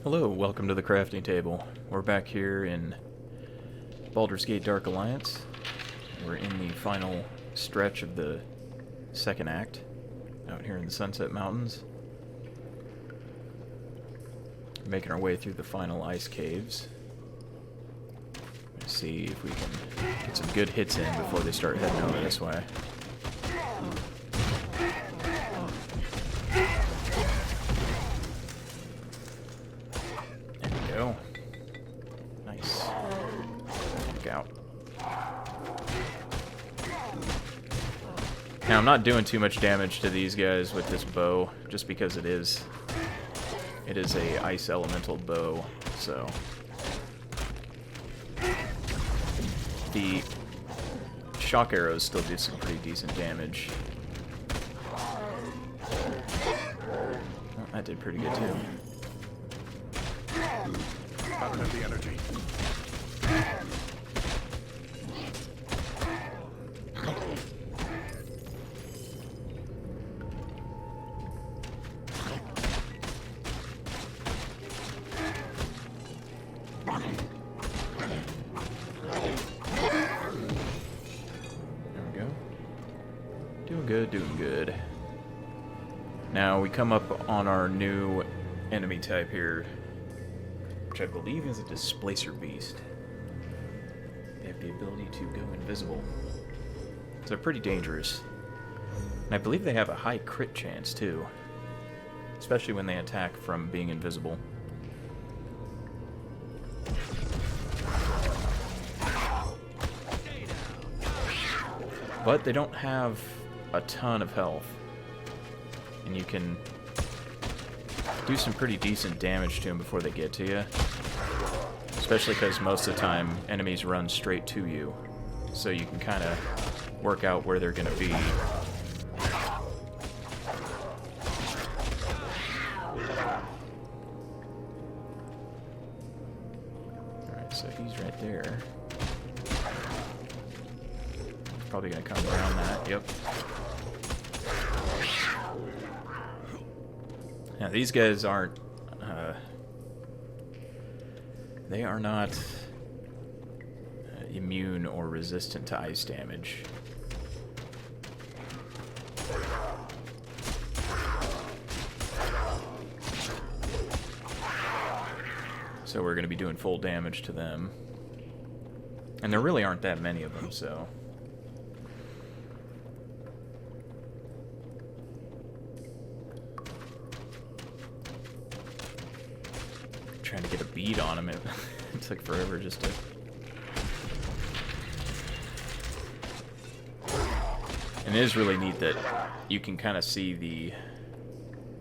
Hello, welcome to the crafting table. We're back here in Baldur's Gate Dark Alliance. We're in the final stretch of the second act, out here in the Sunset Mountains. Making our way through the final ice caves. Let's see if we can get some good hits in before they start heading over this way. Nice. Look out. Now, I'm not doing too much damage to these guys with this bow, just because it is a ice elemental bow, so the shock arrows still do some pretty decent damage. Oh, that did pretty good too. I don't have the energy. There we go. Doing good, doing good. Now we come up on our new enemy type here, which I believe is a displacer beast. They have the ability to go invisible. So they're pretty dangerous. And I believe they have a high crit chance too, especially when they attack from being invisible. But they don't have a ton of health, and you can do some pretty decent damage to them before they get to you. Especially because most of the time, enemies run straight to you. So you can kind of work out where they're going to be. Alright, so he's right there. Probably going to come around that, yep. Now, these guys aren't, they are not immune or resistant to ice damage. So we're going to be doing full damage to them. And there really aren't that many of them, so... Trying to get a bead on him, it took forever just to... And it is really neat that you can kind of see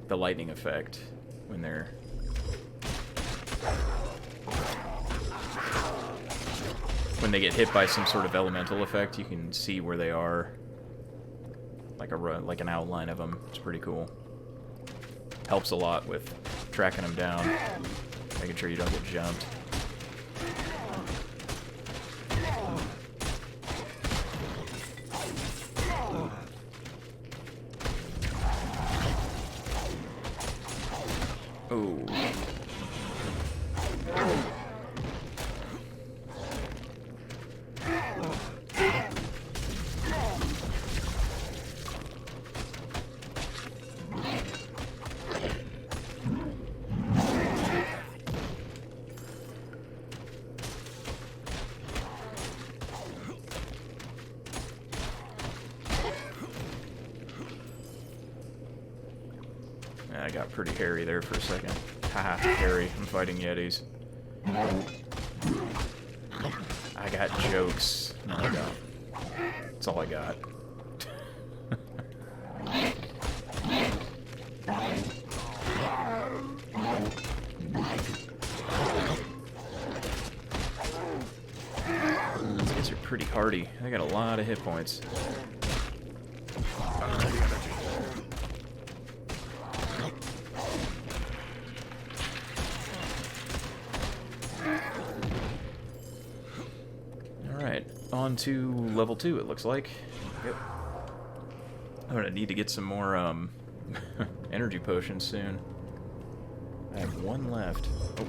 the lightning effect when they're... When they get hit by some sort of elemental effect, you can see where they are. Like an outline of them. It's pretty cool. Helps a lot with tracking them down. Making sure you don't get jumped. Oh. I got pretty hairy there for a second. Haha, hairy. I'm fighting Yetis. I got jokes. No, I don't. That's all I got. These guys are pretty hardy. They got a lot of hit points. Alright, on to level 2, it looks like. Yep. I'm gonna need to get some more energy potions soon. I have one left. Oh.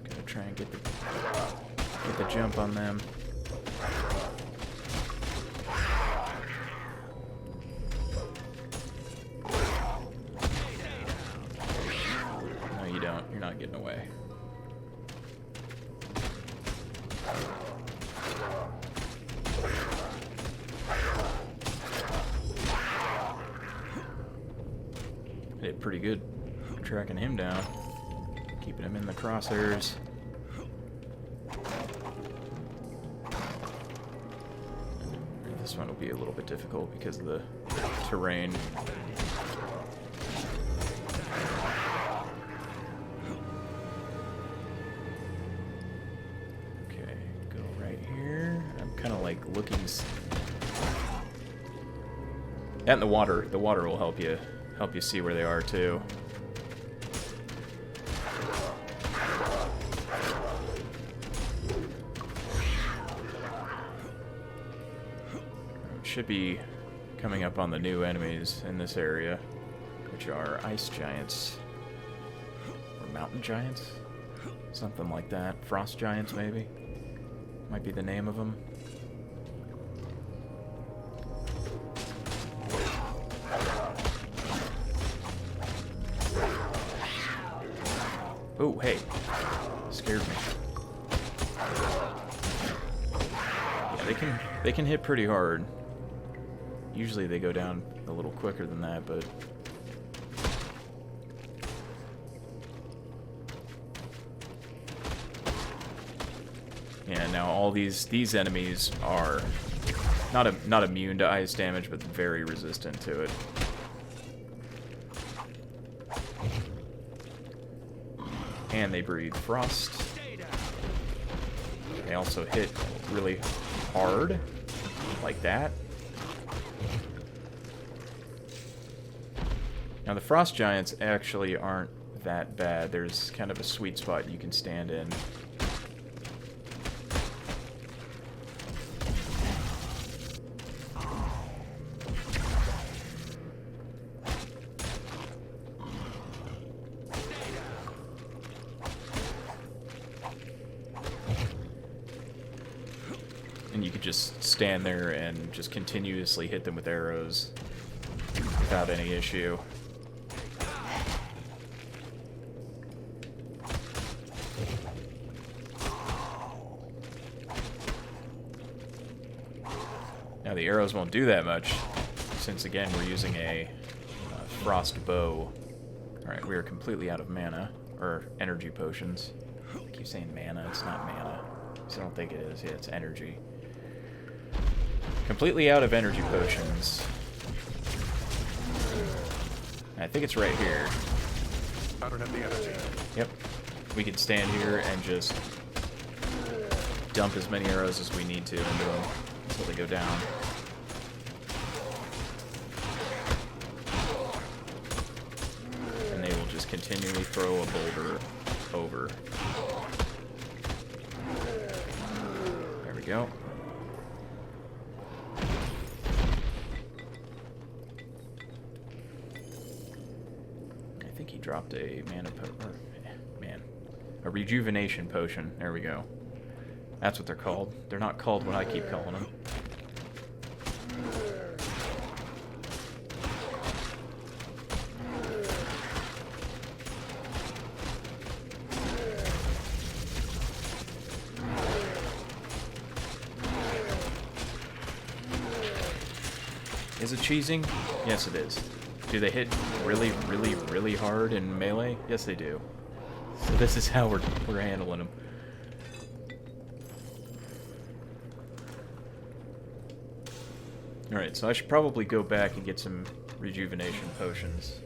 Gonna try and get the jump on them. You're not getting away. Did pretty good tracking him down, keeping him in the crosshairs. This one will be a little bit difficult because of the terrain. Like looking, and the water will help you see where they are too. It should be coming up on the new enemies in this area, which are ice giants or mountain giants, something like that. Frost giants, maybe, might be the name of them. Oh, hey. Scared me. Yeah, they can hit pretty hard. Usually they go down a little quicker than that, but yeah, now all these enemies are not immune to ice damage, but very resistant to it. And they breathe frost. They also hit really hard, like that. Now the frost giants actually aren't that bad. There's kind of a sweet spot you can stand in. And you could just stand there and just continuously hit them with arrows without any issue. Now the arrows won't do that much, since again we're using a frost bow. Alright, we are completely out of mana, or energy potions. I keep saying mana, it's not mana. So I don't think it is. Yeah, it's energy. Completely out of energy potions. I think it's right here. I don't have the energy. Yep. We can stand here and just dump as many arrows as we need to into them until they go down. And they will just continually throw a boulder over. There we go. I think he dropped a a rejuvenation potion. There we go. That's what they're called. They're not called what I keep calling them. Is it cheesing? Yes, it is. Do they hit really, really, really hard in melee? Yes, they do. So this is how we're handling them. Alright, so I should probably go back and get some rejuvenation potions.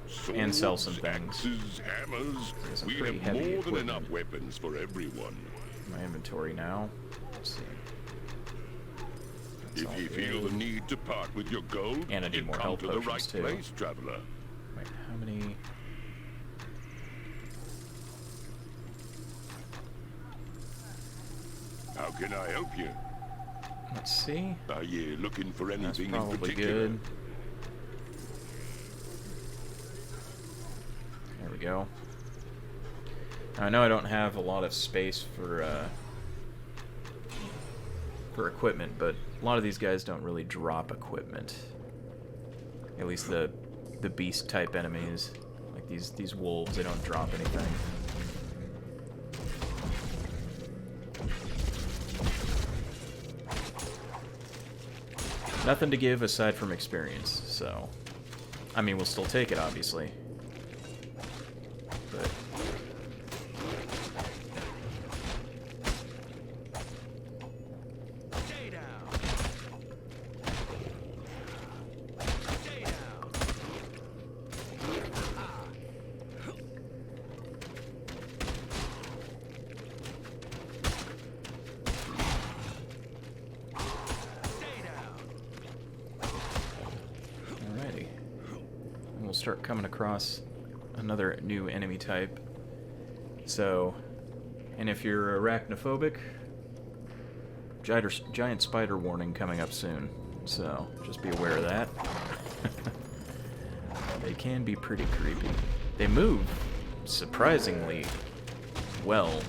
Swords, and sell some things. Axes, hammers. Some We pretty have heavy more than equipment. enough weapons for everyone. my inventory now. Let's see. That's all If you feel good. the need to part with your gold, And I need you've more come health to the right potions, too. place, traveler. Wait, how many? How can I help you? Let's see. Are you looking for That's anything in probably particular? good. There we go. Now, I know I don't have a lot of space for equipment, but a lot of these guys don't really drop equipment. At least the beast type enemies, like these wolves, they don't drop anything. Nothing to give aside from experience, so I mean, we'll still take it, obviously. But Stay down. Stay down. Stay down. alrighty. And we'll start coming across another new enemy type. So, and if you're arachnophobic, giant spider warning coming up soon. So, just be aware of that. They can be pretty creepy. They move surprisingly well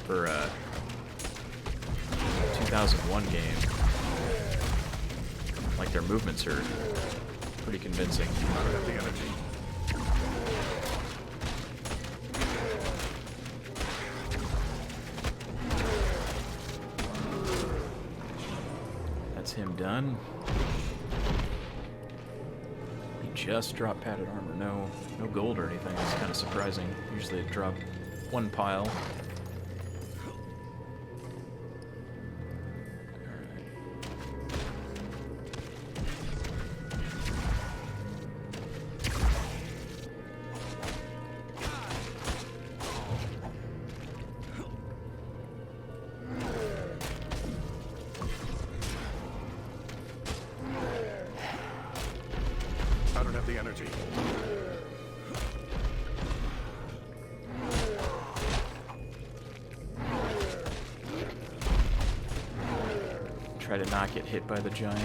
for a 2001 game. Like, their movements are pretty convincing. I don't have the energy. That's him done. He just dropped padded armor. No gold or anything. It's kind of surprising. Usually they drop one pile. I don't have the energy. Try to not get hit by the giant.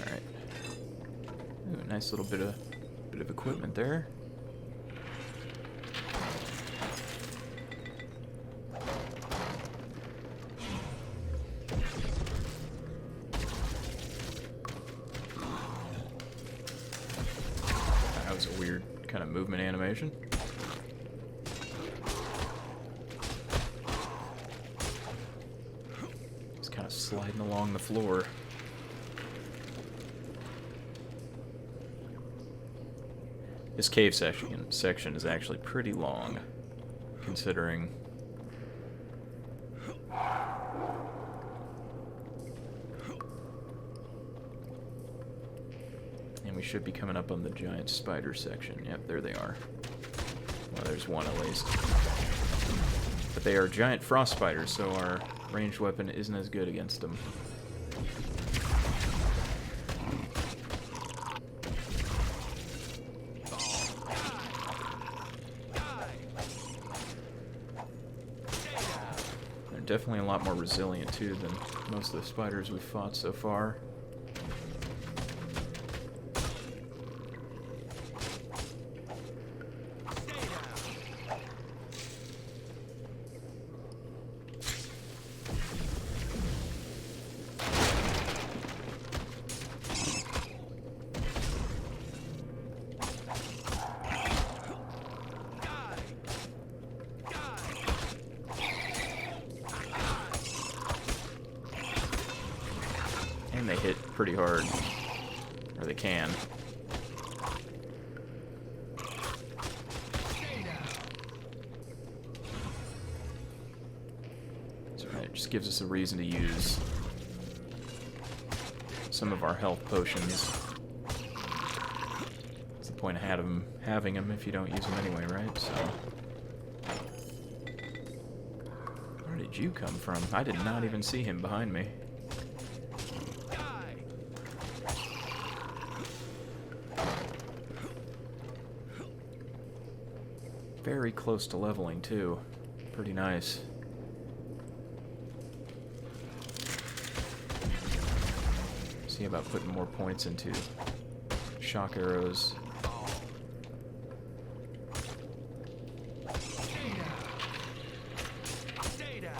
Alright. Ooh, nice little bit of equipment there. That was a weird kind of movement animation. Just kind of sliding along the floor. This cave section is actually pretty long, considering and we should be coming up on the giant spider section. Yep, there they are. Well, there's one at least. But they are giant frost spiders, so our ranged weapon isn't as good against them. Definitely a lot more resilient too than most of the spiders we've fought so far. And they hit pretty hard. Or they can. So it just gives us a reason to use some of our health potions. What's the point of having them if you don't use them anyway, right? So, where did you come from? I did not even see him behind me. Very close to leveling, too. Pretty nice. See about putting more points into shock arrows. Stay down.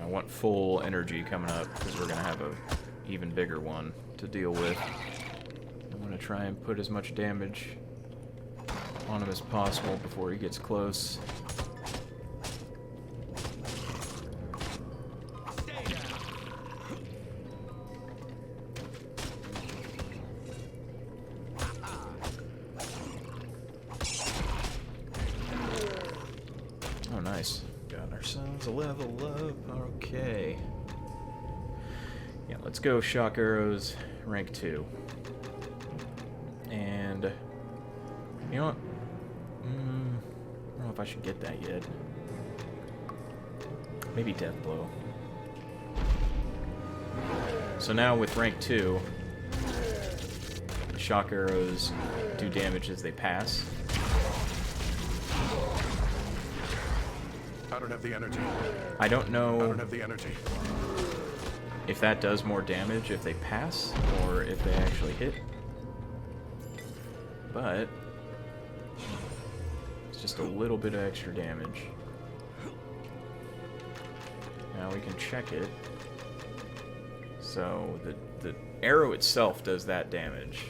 I want full energy coming up because we're going to have a even bigger one to deal with. I want to try and put as much damage on him as possible before he gets close. Stay down. Oh, nice. Got ourselves a level up. Okay. Yeah, let's go shock arrows, rank 2. And you know what? I don't know if I should get that yet. Maybe death blow. So now with rank 2, shock arrows do damage as they pass. I don't have the energy. I don't I know don't have the energy. if that does more damage if they pass or if they actually hit. But it's just a little bit of extra damage. Now we can check it. So the arrow itself does that damage.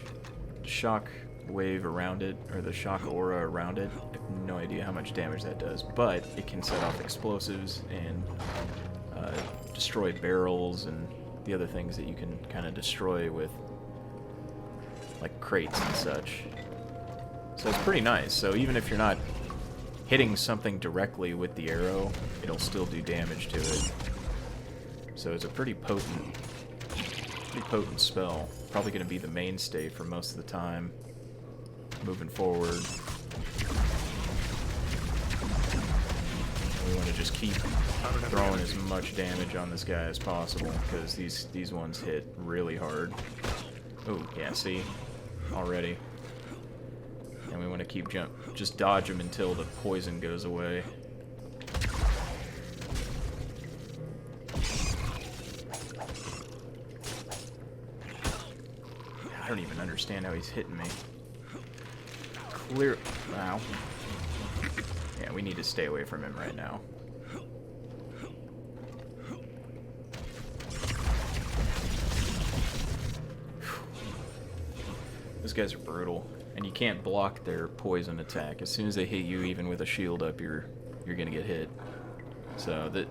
Shock wave around it, or the shock aura around it, I have no idea how much damage that does, but it can set off explosives and destroy barrels and the other things that you can kind of destroy with like crates and such. So it's pretty nice. So even if you're not hitting something directly with the arrow, it'll still do damage to it. So it's a pretty potent spell. Probably going to be the mainstay for most of the time moving forward. We want to just keep throwing as much damage on this guy as possible because these ones hit really hard. Oh, yeah, see? Already. And we want to keep just dodge him until the poison goes away. I don't even understand how he's hitting me. Clear. Wow. Yeah, we need to stay away from him right now. Those guys are brutal, and you can't block their poison attack. As soon as they hit you, even with a shield up, you're gonna get hit. So that.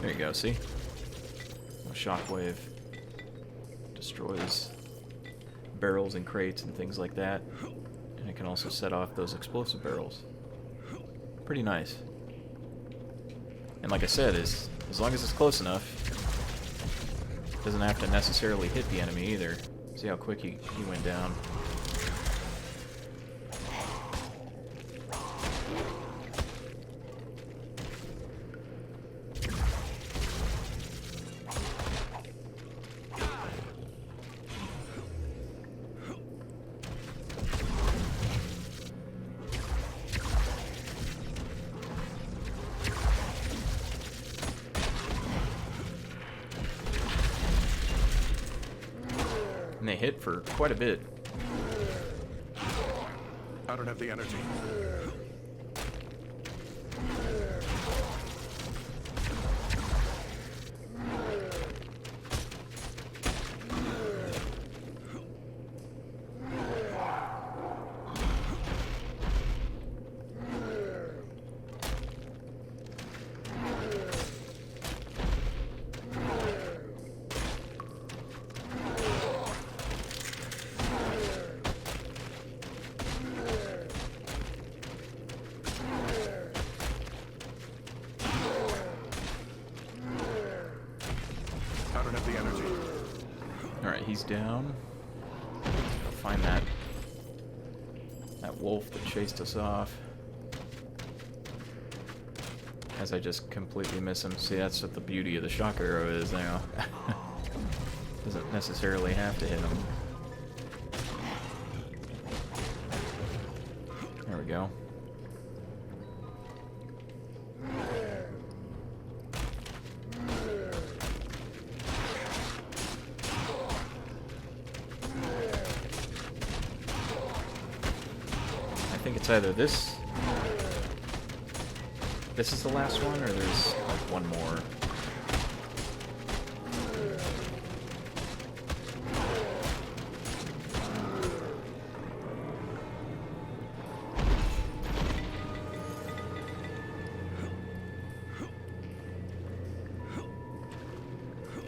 There you go. See, a shockwave destroys barrels and crates and things like that, and it can also set off those explosive barrels. Pretty nice. And like I said, as long as it's close enough, it doesn't have to necessarily hit the enemy either. See how quick he went down. And they hit for quite a bit. I don't have the energy. I don't have the energy. Alright, he's down. Go find that wolf that chased us off. As I just completely miss him. See, that's what the beauty of the shock arrow is now. Doesn't necessarily have to hit him. There we go. I think it's either this is the last one, or there's like one more.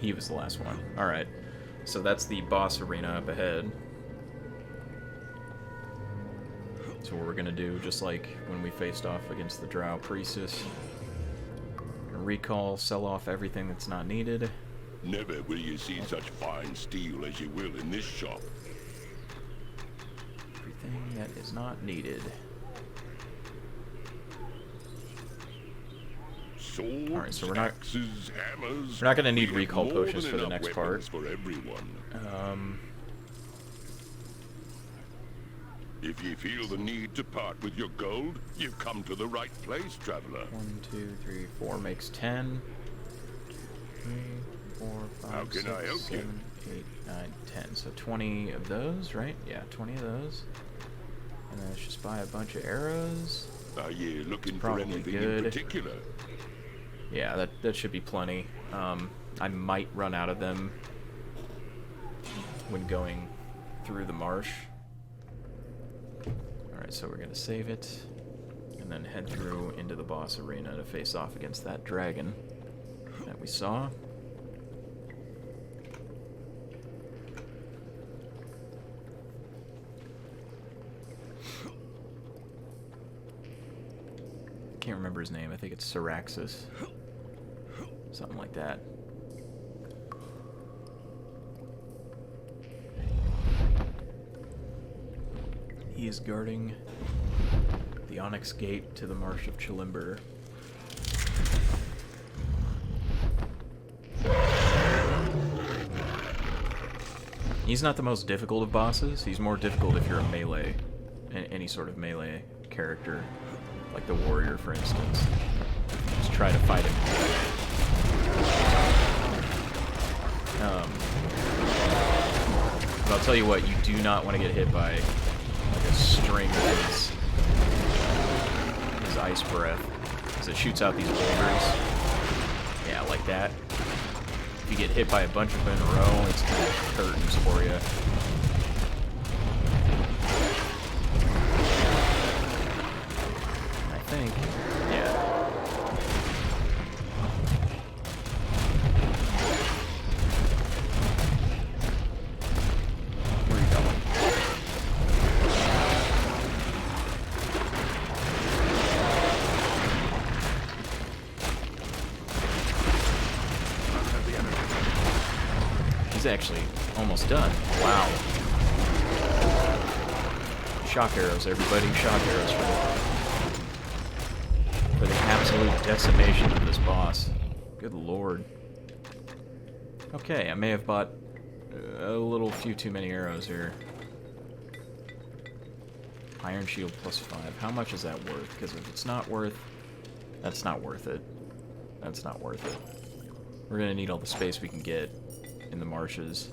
He was the last one. Alright. So that's the boss arena up ahead. So what we're gonna do, just like when we faced off against the Drow Priestess. Recall, sell off everything that's not needed. Never will you see such fine steel as you will in this shop. Everything that is not needed. Swords, Alright, so we're not hammers. we're not gonna need We recall have more potions than for the enough next part. weapons for everyone. If you feel the need to part with your gold, you've come to the right place, traveler. 1, 2, 3, 4 makes 10. 3, 4, 5, How can 6, I help 7, 8, 9, 10. So 20 of those, right? Yeah, 20 of those. And then let's just buy a bunch of arrows. Are you looking for Probably anything good. in particular? Yeah, that should be plenty. I might run out of them when going through the marsh. Alright, so we're gonna save it, and then head through into the boss arena to face off against that dragon that we saw. Can't remember his name. I think it's Syraxis. Something like that. He is guarding the Onyx Gate to the Marsh of Chelimber. He's not the most difficult of bosses. He's more difficult if you're a melee, any sort of melee character, like the warrior, for instance. Just try to fight him. But I'll tell you what, you do not want to get hit by like a string of his ice breath, because it shoots out these boulders. Yeah, like that. If you get hit by a bunch of them in a row, it's kind of curtains for you. I think, yeah. Where are you going? He's actually almost done. Wow. Shock arrows, everybody. Shock arrows for the absolute decimation of this boss. Good lord. Okay, I may have bought a few too many arrows here. Iron shield plus 5. How much is that worth? Because if it's not worth... That's not worth it. That's not worth it. We're gonna need all the space we can get in the marshes.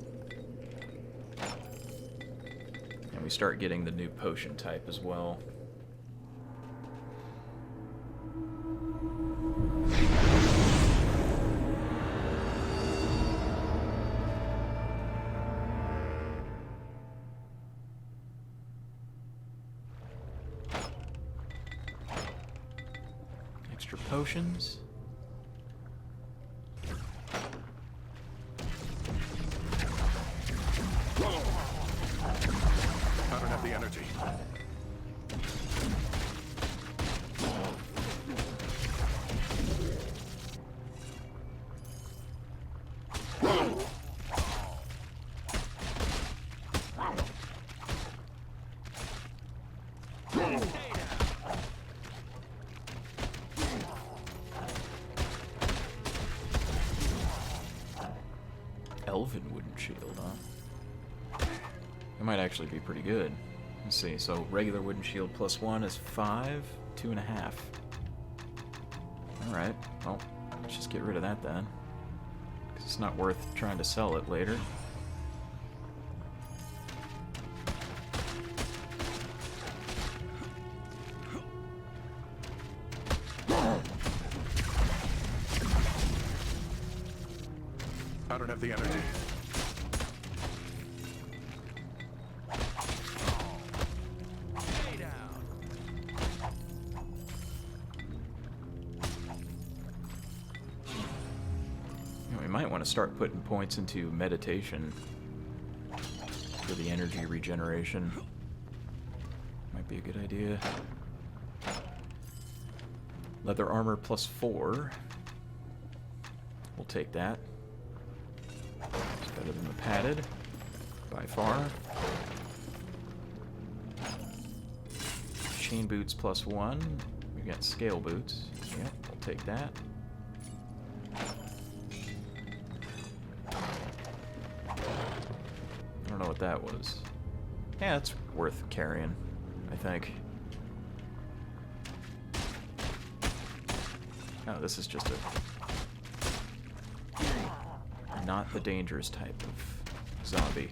we start getting the new potion type as well. Extra potions. I don't have the energy. Elven wooden shield, huh? It might actually be pretty good. Let's see, so regular wooden shield +1 is 5, 2.5. Alright, well, let's just get rid of that then. Because it's not worth trying to sell it later. I don't have the energy. We might want to start putting points into meditation for the energy regeneration. Might be a good idea. Leather armor +4. We'll take that. It's better than the padded, by far. Chain boots +1. We got scale boots. Yep, we'll take that. I don't know what that was. Yeah, it's worth carrying, I think. Oh, this is just a... not the dangerous type of zombie.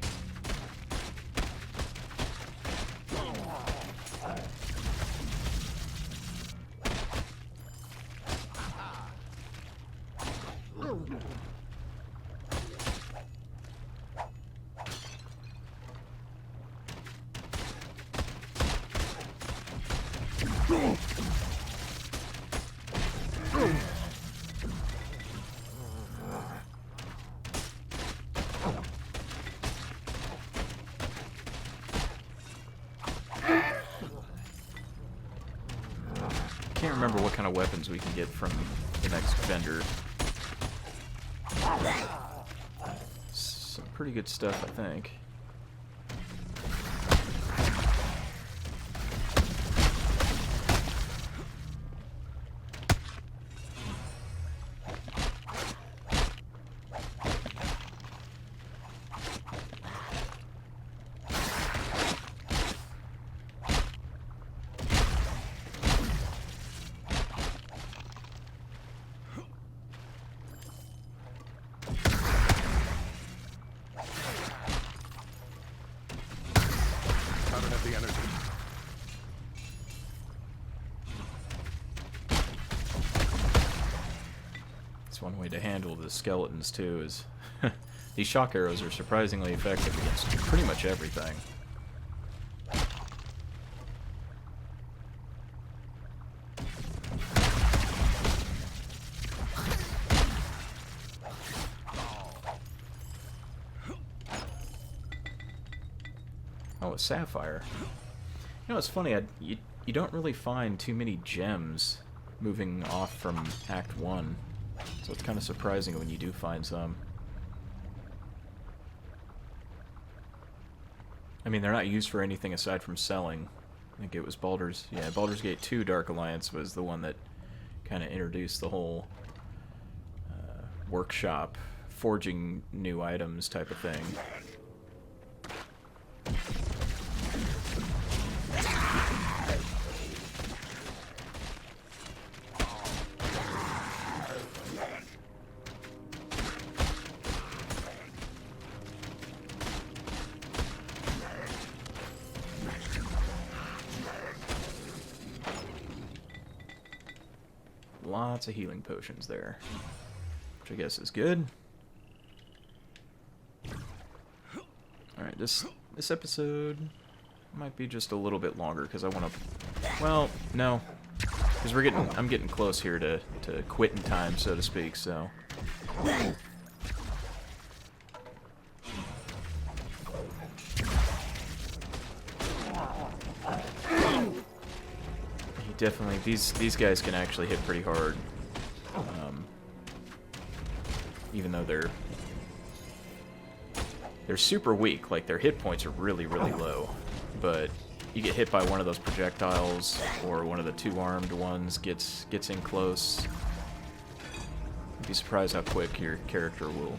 Can't remember what kind of weapons we can get from the next vendor. Some pretty good stuff, I think. The energy. That's one way to handle the skeletons too, is these shock arrows are surprisingly effective against pretty much everything. Oh, a sapphire. You know, it's funny, you don't really find too many gems moving off from Act 1. So it's kind of surprising when you do find some. I mean, they're not used for anything aside from selling. I think it was Baldur's... yeah, Baldur's Gate 2 Dark Alliance was the one that kind of introduced the whole workshop, forging new items type of thing. lots of healing potions there, which I guess is good. Alright, this episode might be just a little bit longer, because I want to... Well, no. Because I'm getting close here to quitting time, so to speak, so... He definitely... These guys can actually hit pretty hard. Even though they're super weak, like their hit points are really, really low. But you get hit by one of those projectiles, or one of the two-armed ones gets in close. You'd be surprised how quick your character will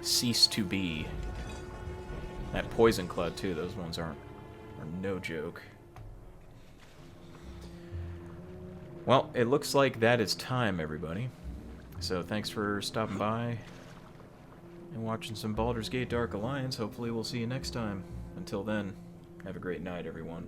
cease to be. That poison cloud too, those ones are no joke. Well, it looks like that is time, everybody. So thanks for stopping by and watching some Baldur's Gate Dark Alliance. Hopefully we'll see you next time. Until then, have a great night, everyone.